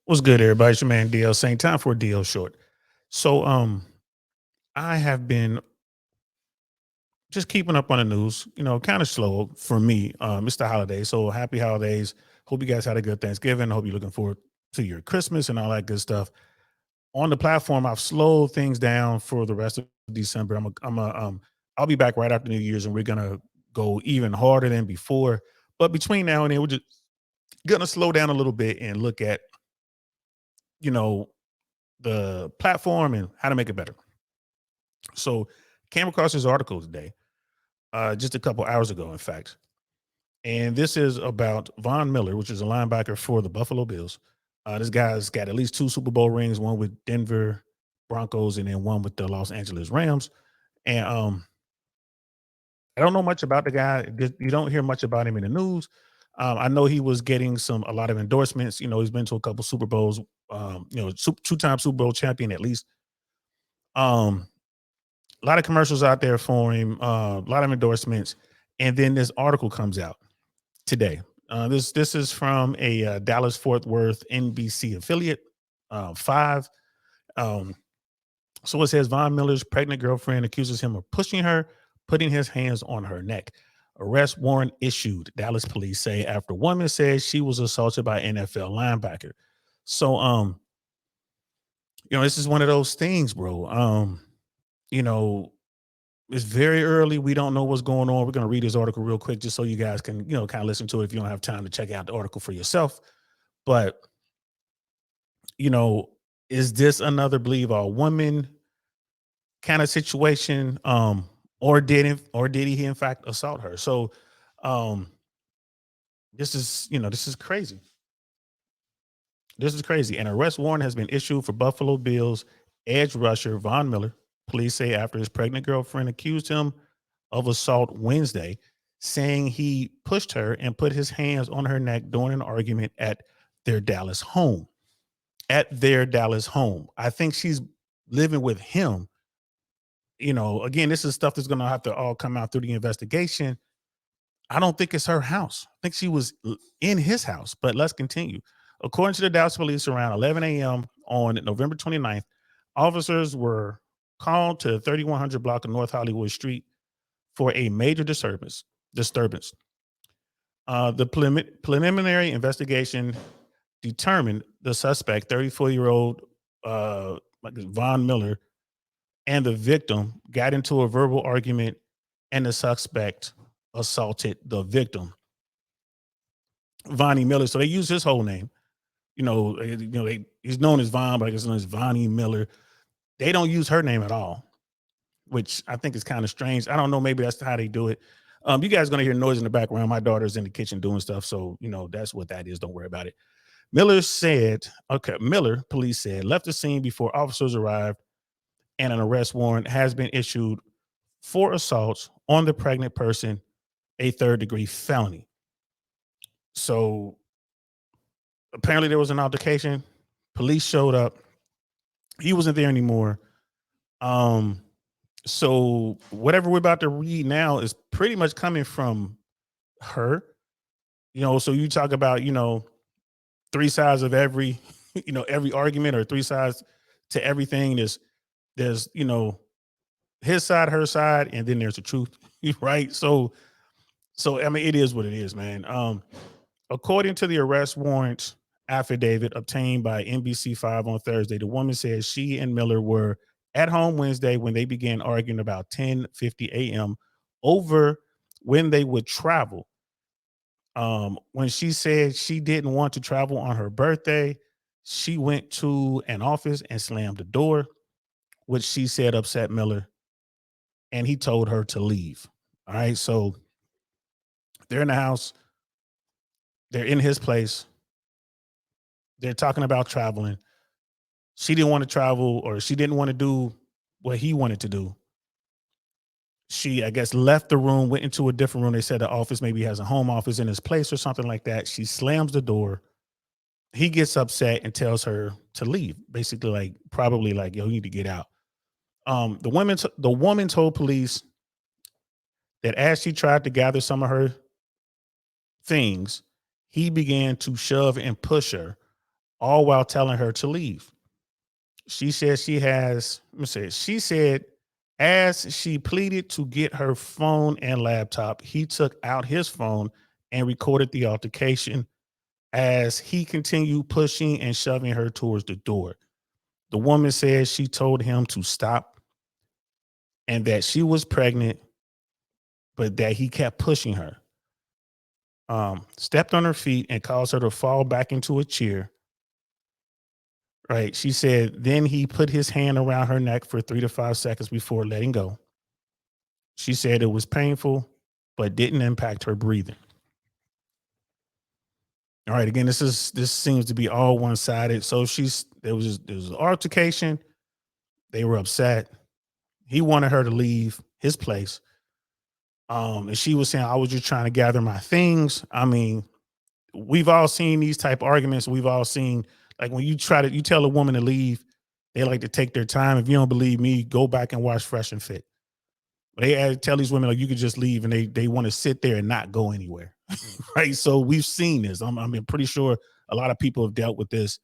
What's good, everybody? It's your man DL saying time for a DL short. So I have been just keeping up on the news, kind of slow for me. It's the holidays. So happy holidays. Hope you guys had a good Thanksgiving. Hope you're looking forward to your Christmas and all that good stuff. On the platform, I've slowed things down for the rest of December. I'll be back right after New Year's and we're gonna go even harder than before. But between now and then, we're just gonna slow down a little bit and look at, you know, the platform and how to make it better. So came across this article today, just a couple hours ago, in fact. And this is about Von Miller, which is a linebacker for the Buffalo Bills. This guy's got at least two Super Bowl rings, one with Denver Broncos and then one with the Los Angeles Rams. And I don't know much about the guy. You don't hear much about him in the news. I know he was getting a lot of endorsements. He's been to a couple Super Bowls. Two-time Super Bowl champion at least. Um, a lot of commercials out there for him, a lot of endorsements, and then this article comes out today. This is from a Dallas Fort Worth NBC affiliate, five. Um, so it says Von Miller's pregnant girlfriend accuses him of pushing her, putting his hands on her neck. Arrest warrant issued, Dallas police say, after woman says she was assaulted by NFL linebacker. So, this is one of those things, bro. You know, it's very early. We don't know what's going on. We're going to read this article real quick just so you guys can, kind of listen to it if you don't have time to check out the article for yourself. But, you know, is this another believe all woman kind of situation? Or did he in fact assault her? So um this is crazy. This is crazy. An arrest warrant has been issued for Buffalo Bills edge rusher Von Miller. Police say after his pregnant girlfriend accused him of assault Wednesday, saying he pushed her and put his hands on her neck during an argument at their Dallas home. At their Dallas home. I think she's living with him. Again, this is stuff that's going to have to all come out through the investigation. I don't think it's her house. I think she was in his house, but let's continue. According to the Dallas police, around 11 a.m. on November 29th, officers were called to 3100 block of North Hollywood Street for a major disturbance. The preliminary investigation determined the suspect, 34-year-old Von Miller, and the victim got into a verbal argument, and the suspect assaulted the victim, Vonnie Miller. So they use his whole name. He's known as Von, but I guess known as Vonnie Miller. They don't use her name at all, which I think is kind of strange. I don't know. Maybe that's how they do it. You guys are gonna hear noise in the background. My daughter's in the kitchen doing stuff, so that's what that is. Don't worry about it. Miller, police said, left the scene before officers arrived, and an arrest warrant has been issued for assaults on the pregnant person, a third-degree felony. So apparently there was an altercation. Police showed up. He wasn't there anymore. Um, so whatever we're about to read now is pretty much coming from her. So you talk about, three sides of every, every argument, or three sides to everything. There's, his side, her side, and then there's the truth, right? So I mean, it is what it is, man. According to the arrest warrant affidavit obtained by NBC5 on Thursday, the woman says she and Miller were at home Wednesday when they began arguing about 10:50 a.m. over when they would travel. When she said she didn't want to travel on her birthday, she went to an office and slammed the door, which she said upset Miller, and he told her to leave. All right, so they're in the house, they're in his place, they're talking about traveling. She didn't want to travel, or she didn't want to do what he wanted to do. She, I guess, left the room, went into a different room. They said the office maybe has a home office in his place or something like that. She slams the door. He gets upset and tells her to leave. Basically, like, probably like, yo, you need to get out. The woman told police that as she tried to gather some of her things, he began to shove and push her all while telling her to leave. She said she has, let me say, she said as she pleaded to get her phone and laptop, he took out his phone and recorded the altercation as he continued pushing and shoving her towards the door. The woman says she told him to stop and that she was pregnant, but that he kept pushing her. Stepped on her feet and caused her to fall back into a chair. Right. She said, then he put his hand around her neck for 3 to 5 seconds before letting go. She said it was painful, but didn't impact her breathing. All right. Again, this seems to be all one sided. So there was an altercation. They were upset. He wanted her to leave his place. And she was saying, I was just trying to gather my things. I mean, we've all seen these type arguments. We've all seen, like, when you tell a woman to leave, they like to take their time. If you don't believe me, go back and watch Fresh and Fit. They tell these women, like, you could just leave, and they want to sit there and not go anywhere. Right. So we've seen this. I'm pretty sure a lot of people have dealt with this.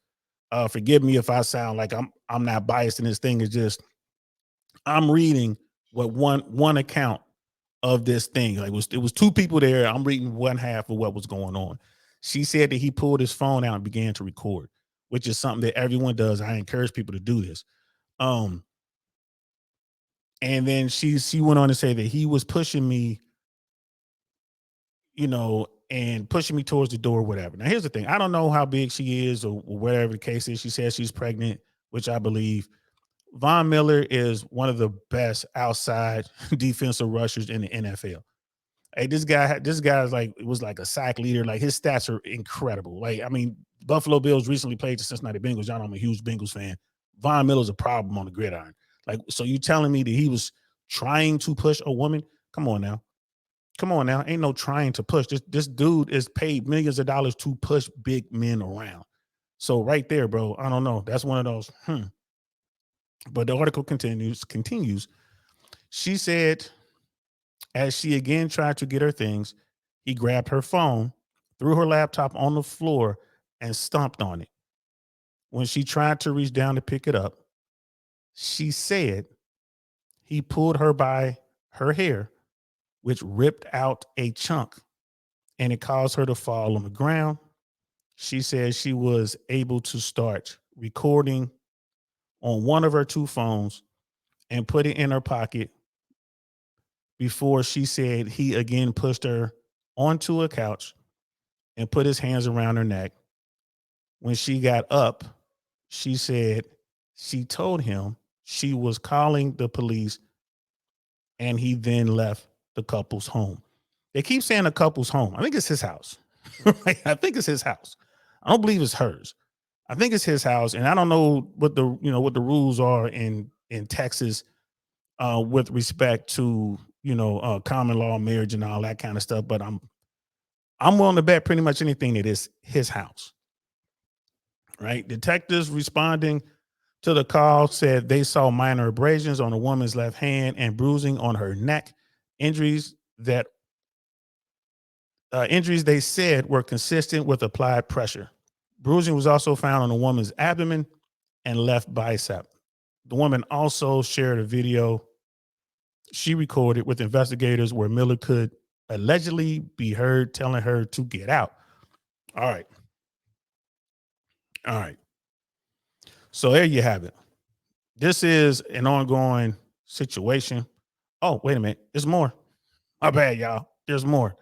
Forgive me if I sound like I'm not biased in this thing. It's just I'm reading what one account of this thing. Like, it was two people there. I'm reading one half of what was going on. She said that he pulled his phone out and began to record, which is something that everyone does. I encourage people to do this. And then she went on to say that he was pushing me, and pushing me towards the door, whatever. Now, here's the thing. I don't know how big she is or whatever the case is. She says she's pregnant, which I believe. Von Miller is one of the best outside defensive rushers in the NFL. Hey, this guy's like, it was like a sack leader. Like, his stats are incredible. Like, I mean, Buffalo Bills recently played the Cincinnati Bengals. Y'all know I'm a huge Bengals fan. Von Miller's a problem on the gridiron. Like, so you telling me that he was trying to push a woman? Come on now. Come on now. Ain't no trying to push. This dude is paid millions of dollars to push big men around. So right there, bro, I don't know. That's one of those. But the article continues. She said, as she again tried to get her things, he grabbed her phone, threw her laptop on the floor, and stomped on it. When she tried to reach down to pick it up, she said he pulled her by her hair, which ripped out a chunk, and it caused her to fall on the ground. She said she was able to start recording on one of her two phones and put it in her pocket before she said he again pushed her onto a couch and put his hands around her neck. When she got up, she said she told him she was calling the police, and he then left the couple's home. They keep saying the couple's home. I think it's his house. I think it's his house. I don't believe it's hers. I think it's his house, and I don't know what the rules are in Texas with respect to common law marriage and all that kind of stuff. But I'm willing to bet pretty much anything that is his house. Right? Detectives responding to the call said they saw minor abrasions on the woman's left hand and bruising on her neck. Injuries they said were consistent with applied pressure. Bruising was also found on the woman's abdomen and left bicep. The woman also shared a video she recorded with investigators where Miller could allegedly be heard telling her to get out. All right. So there you have it. This is an ongoing situation. Oh, wait a minute. There's more. My bad, y'all. There's more.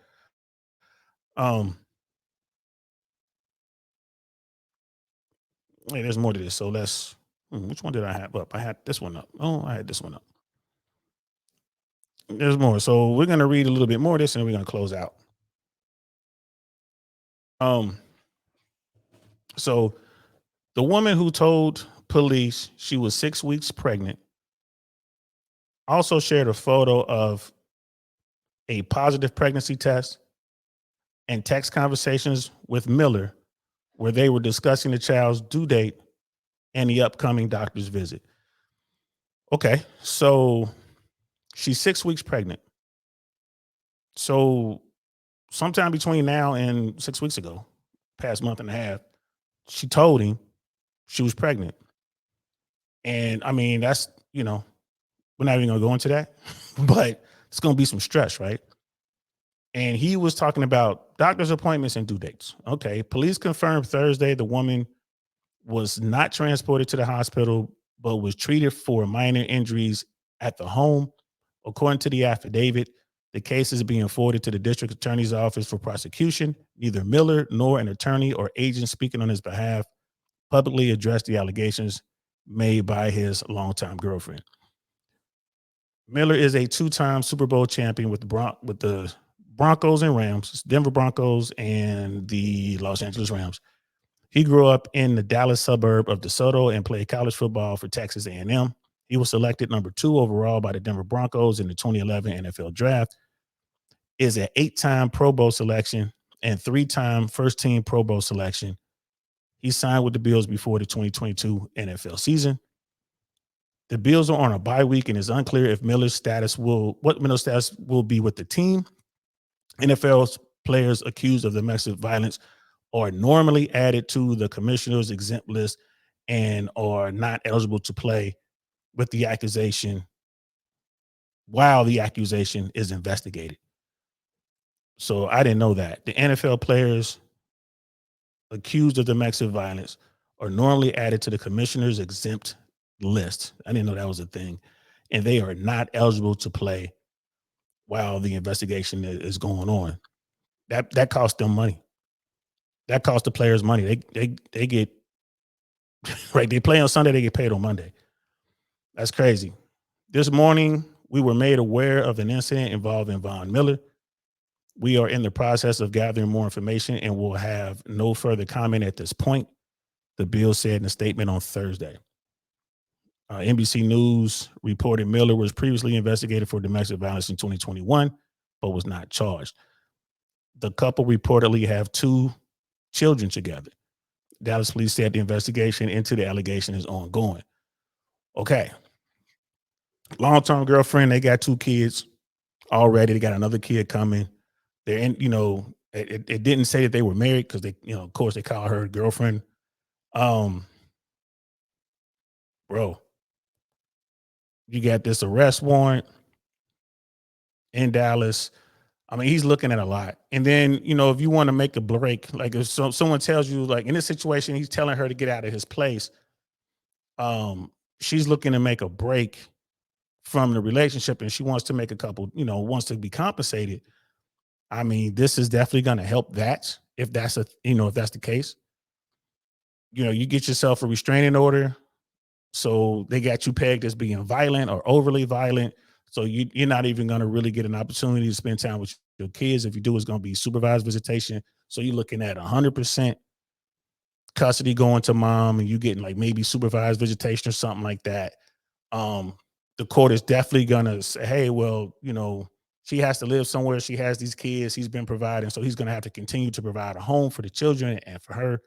There's more to this. So which one did I have up? I had this one up. Oh, I had this one up. There's more. So we're going to read a little bit more of this and then we're going to close out. So the woman who told police she was 6 weeks pregnant also shared a photo of a positive pregnancy test and text conversations with Miller where they were discussing the child's due date and the upcoming doctor's visit. Okay, so she's 6 weeks pregnant. So sometime between now and 6 weeks ago, past month and a half, she told him She was pregnant. And I mean, that's, we're not even gonna go into that, but it's gonna be some stress, right? And he was talking about doctor's appointments and due dates. Okay. Police confirmed Thursday the woman was not transported to the hospital, but was treated for minor injuries at the home. According to the affidavit, the case is being forwarded to the district attorney's office for prosecution. Neither Miller nor an attorney or agent speaking on his behalf publicly addressed the allegations made by his longtime girlfriend. Miller is a two-time Super Bowl champion with the Broncos and Rams, Denver Broncos and the Los Angeles Rams. He grew up in the Dallas suburb of DeSoto and played college football for Texas A&M. He was selected number 2 overall by the Denver Broncos in the 2011 NFL Draft. Is an 8-time Pro Bowl selection and 3-time first-team Pro Bowl selection. He signed with the Bills before the 2022 NFL season. The Bills are on a bye week, and it's unclear if what Miller's status will be with the team. NFL's players accused of domestic violence are normally added to the commissioner's exempt list and are not eligible to play with the accusation while the accusation is investigated. So I didn't know that. The NFL players accused of domestic violence are normally added to the commissioner's exempt list. I didn't know that was a thing. And they are not eligible to play while the investigation is going on. That costs them money. That costs the players money. They get right. They play on Sunday, they get paid on Monday. That's crazy. This morning, we were made aware of an incident involving Von Miller. We are in the process of gathering more information and will have no further comment at this point, the Bills said in a statement on Thursday. NBC News reported Miller was previously investigated for domestic violence in 2021, but was not charged. The couple reportedly have 2 children together. Dallas police said the investigation into the allegation is ongoing. Okay. Long-term girlfriend, they got 2 kids already. They got another kid coming. They're in, it didn't say that they were married because they, of course they call her girlfriend. Bro, you got this arrest warrant in Dallas. I mean, he's looking at a lot. And then, if you want to make a break, like if someone tells you, like in this situation, he's telling her to get out of his place. She's looking to make a break from the relationship and she wants to make a couple, wants to be compensated. I mean, this is definitely going to help that if that's if that's the case. You get yourself a restraining order. So they got you pegged as being violent or overly violent. So you're not even going to really get an opportunity to spend time with your kids. If you do, it's going to be supervised visitation. So you're looking at 100% custody going to mom and you getting like maybe supervised visitation or something like that. The court is definitely going to say, hey, well, she has to live somewhere. She has these kids. He's been providing. So he's going to have to continue to provide a home for the children and for her.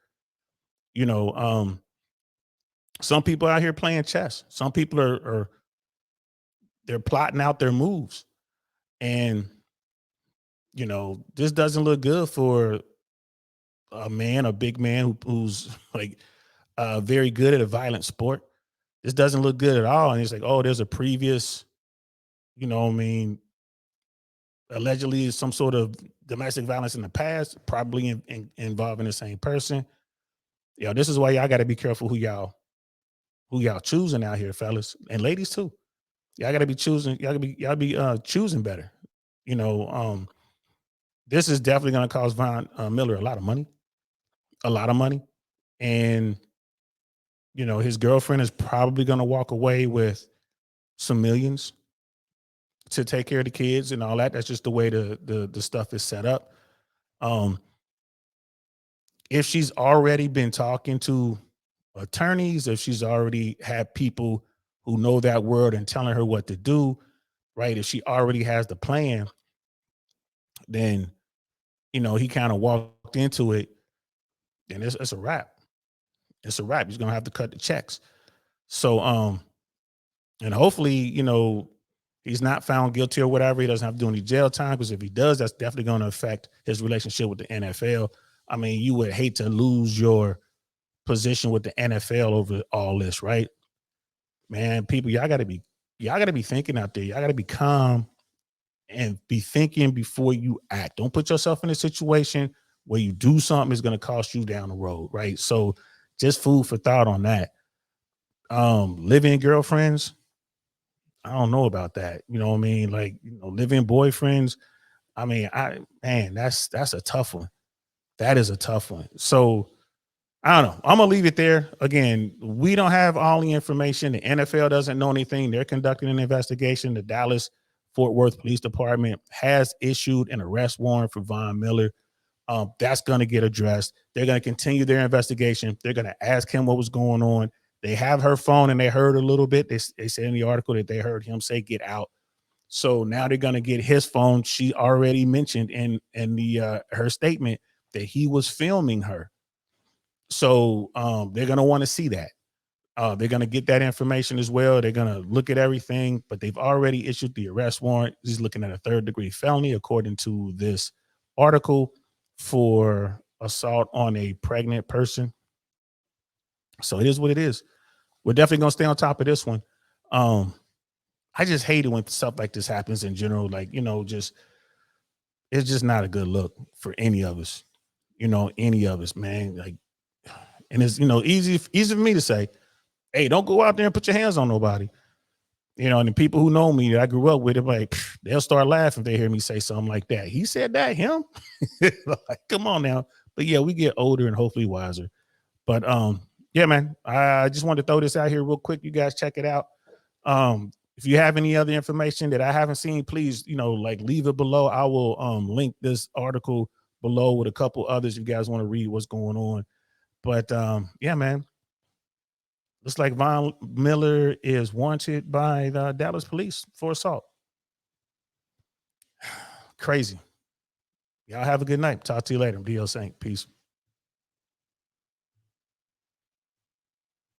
Some people out here playing chess. Some people are they're plotting out their moves. And, this doesn't look good for a big man who's like very good at a violent sport. This doesn't look good at all. And it's like, oh, there's a previous, allegedly some sort of domestic violence in the past, probably involving the same person. This is why y'all got to be careful who y'all choosing out here, fellas and ladies too. Y'all got to be choosing. Y'all be choosing better. This is definitely going to cost Von Miller a lot of money, and his girlfriend is probably going to walk away with some millions to take care of the kids and all that. That's just the way the stuff is set up. If she's already been talking to attorneys, if she's already had people who know that world and telling her what to do, right? If she already has the plan, then, he kind of walked into it, then it's a wrap. It's a wrap. He's going to have to cut the checks. So, and hopefully, he's not found guilty or whatever. He doesn't have to do any jail time, because if he does, that's definitely going to affect his relationship with the NFL. I mean, you would hate to lose your position with the NFL over all this, right? Man, people, y'all gotta be thinking out there. Y'all gotta be calm and be thinking before you act. Don't put yourself in a situation where you do something that's gonna cost you down the road, right? So just food for thought on that. Living girlfriends, I don't know about that. You know what I mean? Like, living boyfriends. I mean, that's a tough one. That is a tough one. So I don't know. I'm gonna leave it there. Again, we don't have all the information. The NFL doesn't know anything. They're conducting an investigation. The Dallas Fort Worth Police Department has issued an arrest warrant for Von Miller. That's going to get addressed. They're going to continue their investigation. They're going to ask him what was going on. They have her phone and they heard a little bit. They said in the article that they heard him say, "Get out." So now they're going to get his phone. She already mentioned in the her statement that he was filming her. So they're going to want to see that. They're going to get that information as well. They're going to look at everything, but they've already issued the arrest warrant. He's looking at a third-degree felony, according to this article, for assault on a pregnant person. So it is what it is. We're definitely going to stay on top of this one. I just hate it when stuff like this happens in general. Like, just it's just not a good look for any of us. Any of us, man. Like, and it's easy for me to say, "Hey, don't go out there and put your hands on nobody." And the people who know me that I grew up with, they're like, they'll start laughing if they hear me say something like that. He said that, him? Like, come on now. But yeah, we get older and hopefully wiser. But yeah, man, I just wanted to throw this out here real quick. You guys check it out. If you have any other information that I haven't seen, please, leave it below. I will link this article below with a couple others if you guys want to read what's going on. But yeah, man. Looks like Von Miller is wanted by the Dallas police for assault. Crazy. Y'all have a good night. Talk to you later. I'm D.L. Saint. Peace.